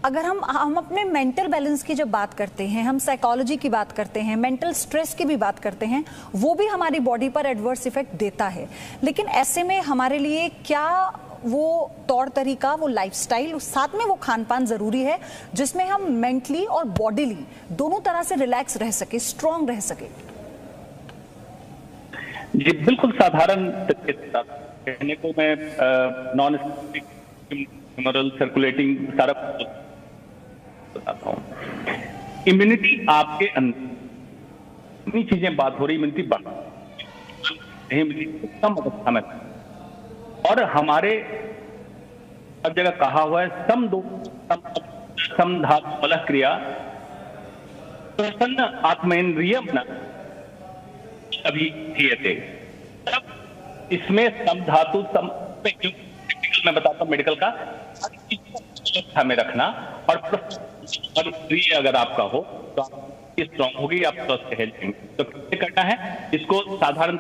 अगर हम अपने मेंटल बैलेंस की जब बात करते हैं, हम साइकोलॉजी की बात करते हैं, मेंटल स्ट्रेस की भी बात करते हैं, वो भी हमारी बॉडी पर एडवर्स इफेक्ट देता है। लेकिन ऐसे में हमारे लिए क्या वो तौर तरीका, वो लाइफस्टाइल, साथ में वो खान पान जरूरी है जिसमें हम मेंटली और बॉडीली दोनों तरह से रिलैक्स रह सके, स्ट्रांग रह सके? जी बिल्कुल साधारण कहने को मैं नॉन ह्यूमरल सर्कुलेटिंग सारा बताता हूँ। इम्यूनिटी आपके अंदर इतनी चीजें बात हो रही, इम्यूनिटी बढ़ कम अवस्था में, और हमारे हर जगह कहा हुआ है समधातु मलः क्रिया प्रसन्न आत्मेन्द्रियम न अभी क्रियते। इसमें समधातु मैं बताता हूँ मेडिकल का हमें रखना, और प्रिय अगर आपका हो तो आपकी स्ट्रांग होगी, आप स्वस्थ रहेंगे। तो कैसे करना है इसको? साधारण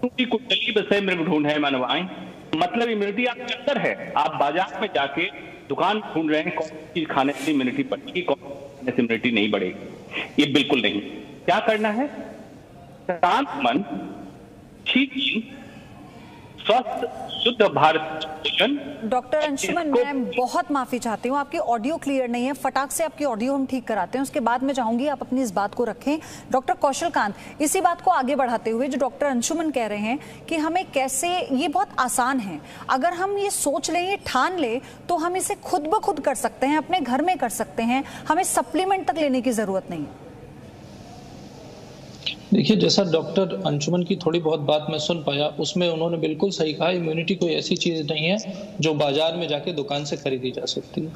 कुंडली बसे मृग ढूंढ है मनवाएं, मतलब इम्यूनिटी आपके अंदर है। आप बाजार में जाके दुकान ढूंढ रहे हैं कौन सी चीज खाने से इम्यूनिटी बढ़ेगी, कौन खाने से इम्यूनिटी नहीं बढ़ेगी। ये बिल्कुल नहीं। क्या करना है? शांत मन, ठीक स्वस्थ शुद्ध भारत भोजन। डॉक्टर अंशुमन, मैं बहुत माफी चाहती हूँ, आपकी ऑडियो क्लियर नहीं है। फटाक से आपकी ऑडियो हम ठीक कराते हैं, उसके बाद मैं चाहूंगी आप अपनी इस बात को रखें। डॉक्टर कौशल कांत, इसी बात को आगे बढ़ाते हुए जो डॉक्टर अंशुमन कह रहे हैं कि हमें कैसे, ये बहुत आसान है, अगर हम ये सोच लें, ये ठान ले, तो हम इसे खुद ब खुद कर सकते हैं, अपने घर में कर सकते हैं, हमें सप्लीमेंट तक लेने की जरूरत नहीं। देखिए, जैसा डॉक्टर अंशुमन की थोड़ी बहुत बात मैं सुन पाया, उसमें उन्होंने बिल्कुल सही कहा। इम्यूनिटी कोई ऐसी चीज़ नहीं है जो बाजार में जाके दुकान से खरीदी जा सकती है।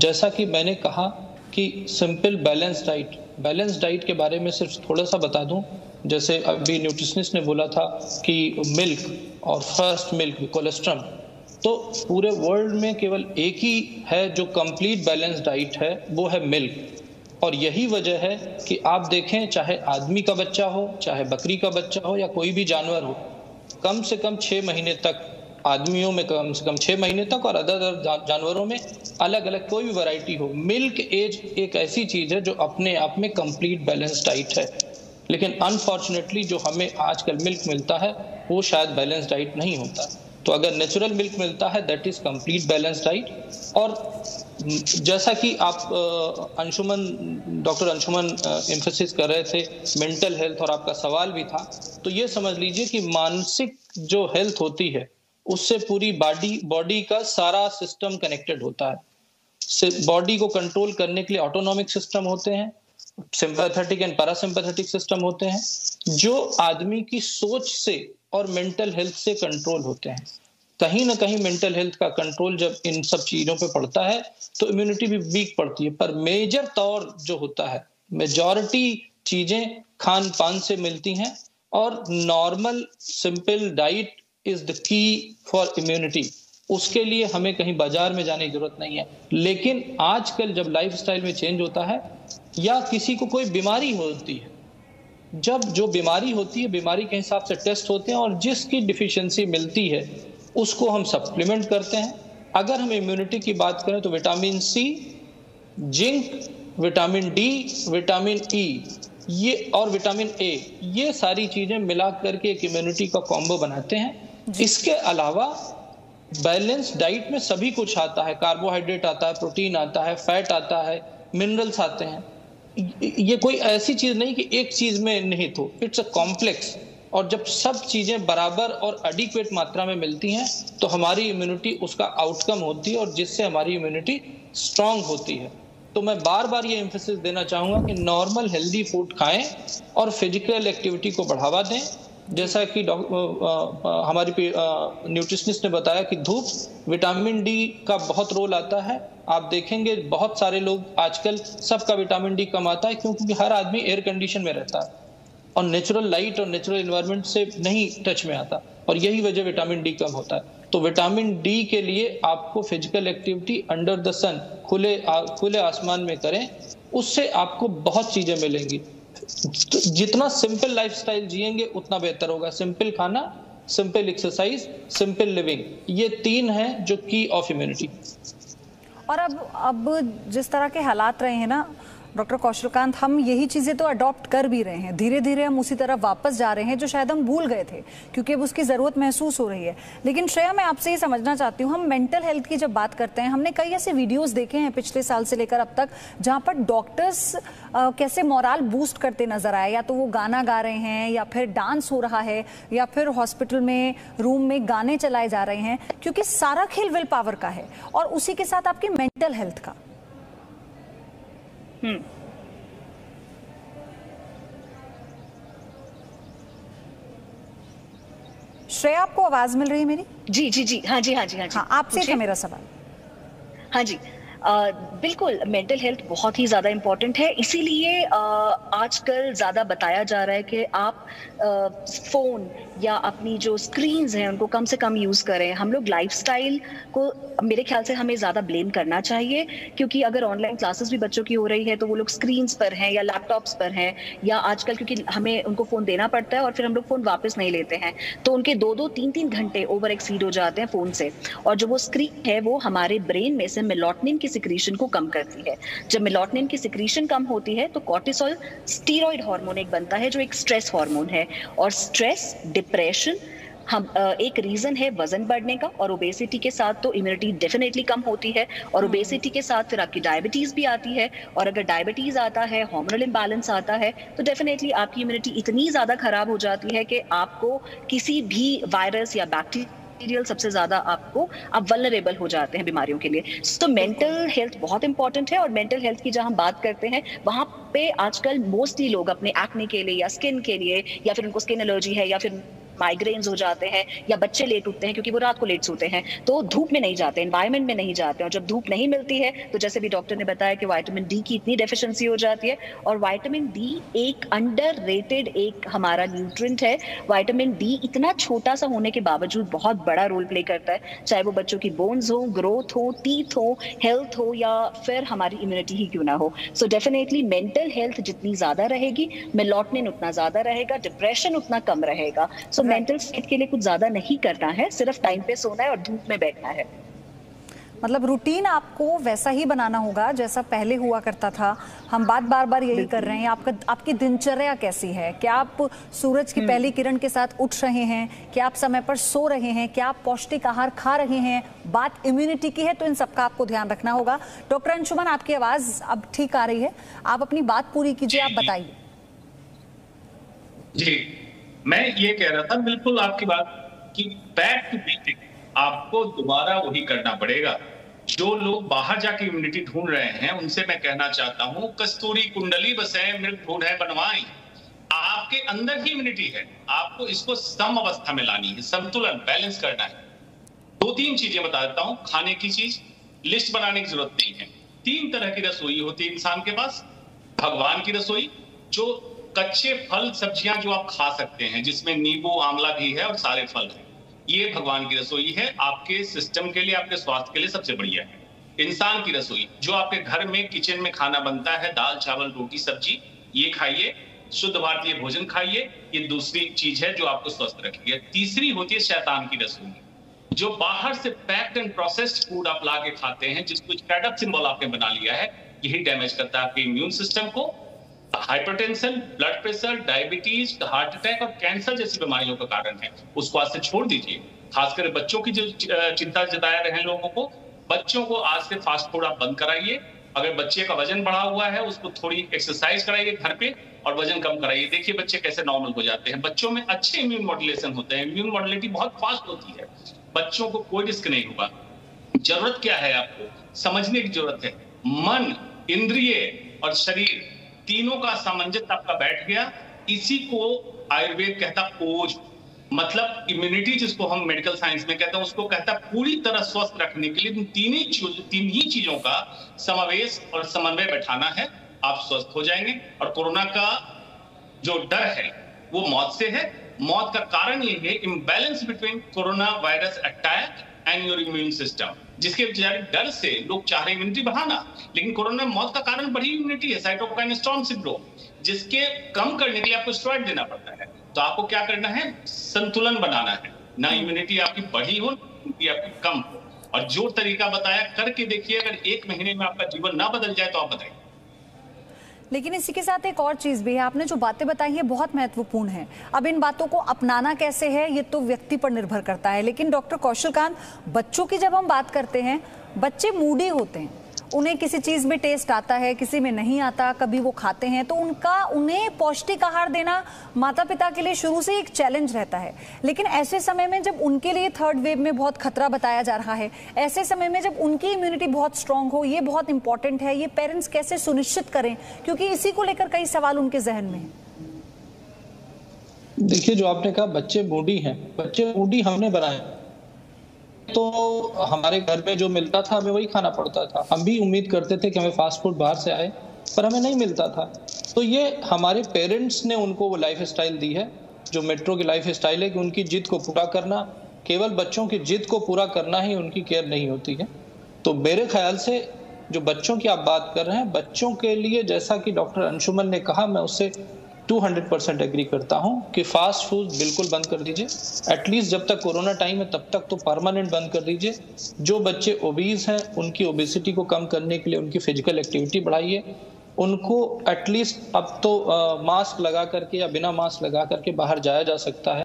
जैसा कि मैंने कहा कि सिंपल बैलेंस डाइट के बारे में सिर्फ थोड़ा सा बता दूं। जैसे अभी न्यूट्रिशनिस्ट ने बोला था कि मिल्क और फर्स्ट मिल्क कोलेस्ट्रॉल, तो पूरे वर्ल्ड में केवल एक ही है जो कंप्लीट बैलेंस डाइट है, वो है मिल्क। और यही वजह है कि आप देखें, चाहे आदमी का बच्चा हो, चाहे बकरी का बच्चा हो, या कोई भी जानवर हो, कम से कम 6 महीने तक, आदमियों में कम से कम 6 महीने तक, और अदर जानवरों में अलग अलग कोई भी वैरायटी हो, मिल्क एज एक ऐसी चीज है जो अपने आप में कंप्लीट बैलेंस डाइट है। लेकिन अनफॉर्चुनेटली जो हमें आजकल मिल्क मिलता है वो शायद बैलेंस डाइट नहीं होता। तो अगर नेचुरल मिल्क मिलता है, that is complete balance diet. और जैसा कि आप डॉक्टर अंशुमन एम्फेसिस कर रहे थे मेंटल हेल्थ, और आपका सवाल भी था, तो ये समझ लीजिए कि मानसिक जो हेल्थ होती है उससे पूरी बॉडी का सारा सिस्टम कनेक्टेड होता है। बॉडी को कंट्रोल करने के लिए ऑटोनॉमिक सिस्टम होते हैं, सिंपैथेटिक एंड पैरासिम्पैथेटिक सिस्टम होते हैं, जो आदमी की सोच से और मेंटल हेल्थ से कंट्रोल होते हैं। कहीं ना कहीं मेंटल हेल्थ का कंट्रोल जब इन सब चीजों पे पड़ता है तो इम्यूनिटी भी वीक पड़ती है। पर मेजर तौर जो होता है, मेजॉरिटी चीजें खान पान से मिलती हैं, और normal simple diet is the key for immunity. उसके लिए हमें कहीं बाजार में जाने की जरूरत नहीं है। लेकिन आजकल जब लाइफस्टाइल में चेंज होता है, या किसी को कोई बीमारी होती है, जब जो बीमारी होती है, बीमारी के हिसाब से टेस्ट होते हैं, और जिसकी डिफिशियंसी मिलती है उसको हम सप्लीमेंट करते हैं। अगर हम इम्यूनिटी की बात करें तो vitamin C, zinc, vitamin D, vitamin E, ये और विटामिन ए, ये सारी चीजें मिला करके एक इम्यूनिटी का कॉम्बो बनाते हैं। इसके अलावा बैलेंस डाइट में सभी कुछ आता है, कार्बोहाइड्रेट आता है, प्रोटीन आता है, फैट आता है, मिनरल्स आते हैं। ये कोई ऐसी चीज नहीं कि एक चीज में निहित हो, इट्स अ कॉम्प्लेक्स। और जब सब चीजें बराबर और एडिक्वेट मात्रा में मिलती हैं तो हमारी इम्यूनिटी उसका आउटकम होती है, और जिससे हमारी इम्यूनिटी स्ट्रांग होती है। तो मैं बार बार ये एम्फेसिस देना चाहूंगा कि नॉर्मल हेल्दी फूड खाएं और फिजिकल एक्टिविटी को बढ़ावा दें। जैसा कि हमारी न्यूट्रिशनिस्ट ने बताया कि धूप, विटामिन डी का बहुत रोल आता है। आप देखेंगे बहुत सारे लोग आजकल, सबका विटामिन डी कम आता है क्योंकि हर आदमी एयर कंडीशन में रहता है और नेचुरल लाइट और नेचुरल एनवायरनमेंट से नहीं टच में आता, और यही वजह विटामिन डी कम होता है। तो विटामिन डी के लिए आपको फिजिकल एक्टिविटी अंडर द सन, खुले आसमान में करें, उससे आपको बहुत चीजें मिलेंगी। तो जितना सिंपल लाइफस्टाइल जिएंगे उतना बेहतर होगा। सिंपल खाना, सिंपल एक्सरसाइज, सिंपल लिविंग, ये 3 हैं जो की ऑफ इम्यूनिटी। और अब जिस तरह के हालात रहे हैं ना डॉक्टर कौशलकांत, हम यही चीज़ें तो अडॉप्ट कर भी रहे हैं, धीरे धीरे हम उसी तरफ वापस जा रहे हैं जो शायद हम भूल गए थे क्योंकि अब उसकी ज़रूरत महसूस हो रही है। लेकिन श्रेया, मैं आपसे ये समझना चाहती हूँ, हम मेंटल हेल्थ की जब बात करते हैं, हमने कई ऐसे वीडियोस देखे हैं पिछले साल से लेकर अब तक जहाँ पर डॉक्टर्स कैसे मोराल बूस्ट करते नजर आए, या तो वो गाना गा रहे हैं या फिर डांस हो रहा है या फिर हॉस्पिटल में रूम में गाने चलाए जा रहे हैं, क्योंकि सारा खेल विल पावर का है और उसी के साथ आपकी मेंटल हेल्थ का। श्रेया, आपको आवाज मिल रही है मेरी? जी जी जी, हाँ जी हाँ जी हाँ जी, हाँ, आपसे था मेरा सवाल। हाँ जी, बिल्कुल मेंटल हेल्थ बहुत ही ज़्यादा इम्पॉर्टेंट है, इसीलिए आजकल ज़्यादा बताया जा रहा है कि आप फ़ोन या अपनी जो स्क्रीन्स हैं उनको कम से कम यूज़ करें। हम लोग लाइफस्टाइल को मेरे ख्याल से हमें ज़्यादा ब्लेम करना चाहिए, क्योंकि अगर ऑनलाइन क्लासेस भी बच्चों की हो रही है तो वो लोग स्क्रीन्स पर हैं या लैपटॉप्स पर हैं, या आजकल क्योंकि हमें उनको फ़ोन देना पड़ता है और फिर हम लोग फ़ोन वापस नहीं लेते हैं, तो उनके 2-2, 3-3 घंटे ओवर एक्सीड हो जाते हैं फ़ोन से। और जो वो स्क्रीन है वो हमारे ब्रेन में से मेलाटोनिन की सिक्रीशन को कम करती है। जब मेलाटोनिन की सिक्रीशन कम होती है तो कॉर्टिसोल स्टीरॉयड हार्मोन एक बनता है जो एक स्ट्रेस हार्मोन है, और स्ट्रेस, डिप्रेशन हम एक रीजन है वजन बढ़ने का, और ओबेसिटी के साथ तो इम्यूनिटी डेफिनेटली कम होती है, और ओबेसिटी के साथ फिर आपकी डायबिटीज भी आती है, और अगर डायबिटीज आता है, हार्मोनल इम्बैलेंस आता है, तो डेफिनेटली आपकी इम्यूनिटी इतनी ज्यादा खराब हो जाती है कि आपको किसी भी वायरस या बैक्टीरियल सबसे ज्यादा आप वल्नरेबल हो जाते हैं बीमारियों के लिए। तो मेंटल हेल्थ बहुत इंपॉर्टेंट है, और मेंटल हेल्थ की जब हम बात करते हैं वहां पे आजकल मोस्टली लोग अपने एक्ने के लिए या स्किन के लिए, या फिर उनको स्किन एलर्जी है, या फिर माइग्रेन्स हो जाते हैं, या बच्चे लेट उठते हैं क्योंकि वो रात को लेट सोते हैं, तो धूप में नहीं जाते, एनवायरनमेंट में नहीं जाते, और जब धूप नहीं मिलती है तो जैसे भी डॉक्टर ने बताया कि विटामिन डी की इतनी डेफिशिएंसी हो जाती है, और विटामिन डी एक अंडररेटेड एक हमारा न्यूट्रिएंट है। विटामिन डी इतना छोटा सा होने के बावजूद बहुत बड़ा रोल प्ले करता है, चाहे वो बच्चों की बोन्स हो, ग्रोथ हो, टीथ हो, हेल्थ हो, या फिर हमारी इम्यूनिटी ही क्यों ना हो। सो डेफिनेटली मेंटल हेल्थ जितनी ज्यादा रहेगी, मेलाटोनिन उतना ज्यादा रहेगा, डिप्रेशन उतना कम रहेगा। सो मेंटल स्टेट के लिए कुछ ज्यादा नहीं करना है, सिर्फ टाइम पे सोना है और धूप में बैठना है। मतलब रूटीन आपको वैसा ही बनाना होगा जैसा पहले हुआ करता था। हम बार बार यही कर रहे हैं। आपकी दिनचर्या कैसी है? क्या आप सूरज की पहली किरण के साथ उठ रहे हैं? क्या आप समय पर सो रहे हैं? क्या आप पौष्टिक आहार खा रहे हैं? बात इम्यूनिटी की है तो इन सबका आपको ध्यान रखना होगा। डॉक्टर अंशुमन, आपकी आवाज अब ठीक आ रही है, आप अपनी बात पूरी कीजिए, आप बताइए। जी, मैं ये कह रहा था, बिल्कुल आपकी बात कि बैक टू बेसिक आपको दोबारा वही करना पड़ेगा। जो लोग बाहर जाके इम्यूनिटी ढूंढ रहे हैं उनसे मैं कहना चाहता हूं, कस्तूरी कुंडली बसे मृग ढूंढे बनवाई। आपके अंदर ही इम्यूनिटी है, आपको इसको सम अवस्था में लानी है, संतुलन, बैलेंस करना है। 2-3 चीजें बता देता हूं। खाने की चीज लिस्ट बनाने की जरूरत नहीं है। 3 तरह की रसोई होती है इंसान के पास। भगवान की रसोई, जो कच्चे फल सब्जियां जो आप खा सकते हैं, जिसमें नींबू आंवला भी है और सारे फल हैं, ये भगवान की रसोई है। आपके सिस्टम के लिए, आपके स्वास्थ्य के लिए सबसे बढ़िया है। इंसान की रसोई, जो आपके घर में किचन में खाना बनता है, दाल चावल रोटी सब्जी, ये खाइए, शुद्ध भारतीय भोजन खाइए, ये दूसरी चीज है जो आपको स्वस्थ रखेगी। तीसरी होती है शैतान की रसोई, जो बाहर से पैक्ड एंड प्रोसेस्ड फूड आप ला के खाते हैं, जिसको स्टेटस सिंबल आपने बना लिया है, यही डैमेज करता है आपके इम्यून सिस्टम को। Hypertension, blood pressure, diabetes, heart attack और कैंसर जैसी बीमारियों का कारण है। उसको आज से छोड़ दीजिए। खासकर बच्चों की जो चिंता जताया रहे हैं लोगों को, बच्चों को आज से फास्ट फूड आप बंद कराइए। अगर बच्चे का वजन बढ़ा हुआ है, उसको थोड़ी एक्सरसाइज कराइए घर पे और वजन कम कराइए। देखिए बच्चे कैसे नॉर्मल हो जाते हैं। बच्चों में अच्छे इम्यून मॉड्यूलेशन होते हैं, इम्यून मॉड्यूलिटी बहुत फास्ट होती है। बच्चों को कोई रिस्क नहीं हुआ। जरूरत क्या है? आपको समझने की जरूरत है। मन, इंद्रिय और शरीर तीनों का सामंजस्य आपका बैठ गया। इसी को आयुर्वेद कहता ओज, मतलब इम्यूनिटी, जिसको हम मेडिकल साइंस में कहते हैं, उसको कहता पूरी तरह स्वस्थ रखने के लिए तीन ही चीजों का समावेश और समन्वय बैठाना है। आप स्वस्थ हो जाएंगे। और कोरोना का जो डर है वो मौत से है। मौत का कारण ये है imbalance between corona virus attack and your immune system, जिसके डर से लोग चाह रहे इम्यूनिटी बढ़ाना, लेकिन कोरोना में मौत का कारण बढ़ी इम्यूनिटी है, साइटोकाइन स्टॉर्म सिंड्रोम, जिसके कम करने के लिए आपको स्टेरॉइड देना पड़ता है। तो आपको क्या करना है? संतुलन बनाना है, ना इम्यूनिटी आपकी बढ़ी हो, इम्यूनिटी आपकी कम हो। और जो तरीका बताया करके देखिए, अगर 1 महीने में आपका जीवन ना बदल जाए तो आप बताइए। लेकिन इसी के साथ एक और चीज भी है, आपने जो बातें बताई है बहुत महत्वपूर्ण है। अब इन बातों को अपनाना कैसे है ये तो व्यक्ति पर निर्भर करता है। लेकिन डॉक्टर कौशल कांत, बच्चों की जब हम बात करते हैं, बच्चे मूडी होते हैं, उन्हें किसी चीज में टेस्ट आता है, किसी में नहीं आता, कभी वो खाते हैं, तो उन्हें पौष्टिक आहार देना माता पिता के लिए शुरू से एक चैलेंज रहता है। लेकिन ऐसे समय में जब उनके लिए थर्ड वेव में बहुत खतरा बताया जा रहा है, ऐसे समय में जब उनकी इम्यूनिटी बहुत स्ट्रांग हो, ये बहुत इंपॉर्टेंट है। ये पेरेंट्स कैसे सुनिश्चित करें, क्योंकि इसी को लेकर कई सवाल उनके जहन में है। देखिए, जो आपने कहा बच्चे मूडी हैं, बच्चे मूडी हमने बनाए, तो हमारे घर में जो मिलता था हमें वही खाना पड़ता था। हम भी उम्मीद करते थे कि हमें फास्ट फूड बाहर से आए, पर हमें नहीं मिलता था। तो ये हमारे पेरेंट्स ने उनको वो लाइफ स्टाइल दी है, जो मेट्रो की लाइफ स्टाइल है, कि उनकी जिद को पूरा करना, केवल बच्चों की जिद को पूरा करना ही उनकी केयर नहीं होती है। तो मेरे ख्याल से जो बच्चों की आप बात कर रहे हैं, बच्चों के लिए जैसा कि डॉक्टर अंशुमन ने कहा, मैं उससे 200% एग्री करता हूं कि फास्ट फूड बिल्कुल बंद कर दीजिए। एटलीस्ट जब तक कोरोना टाइम है तब तक तो परमानेंट बंद कर दीजिए। जो बच्चे ओबीज हैं उनकी ओबेसिटी को कम करने के लिए उनकी फिजिकल एक्टिविटी बढ़ाइए। उनको एटलीस्ट अब तो मास्क लगा करके या बिना मास्क लगा करके बाहर जाया जा सकता है।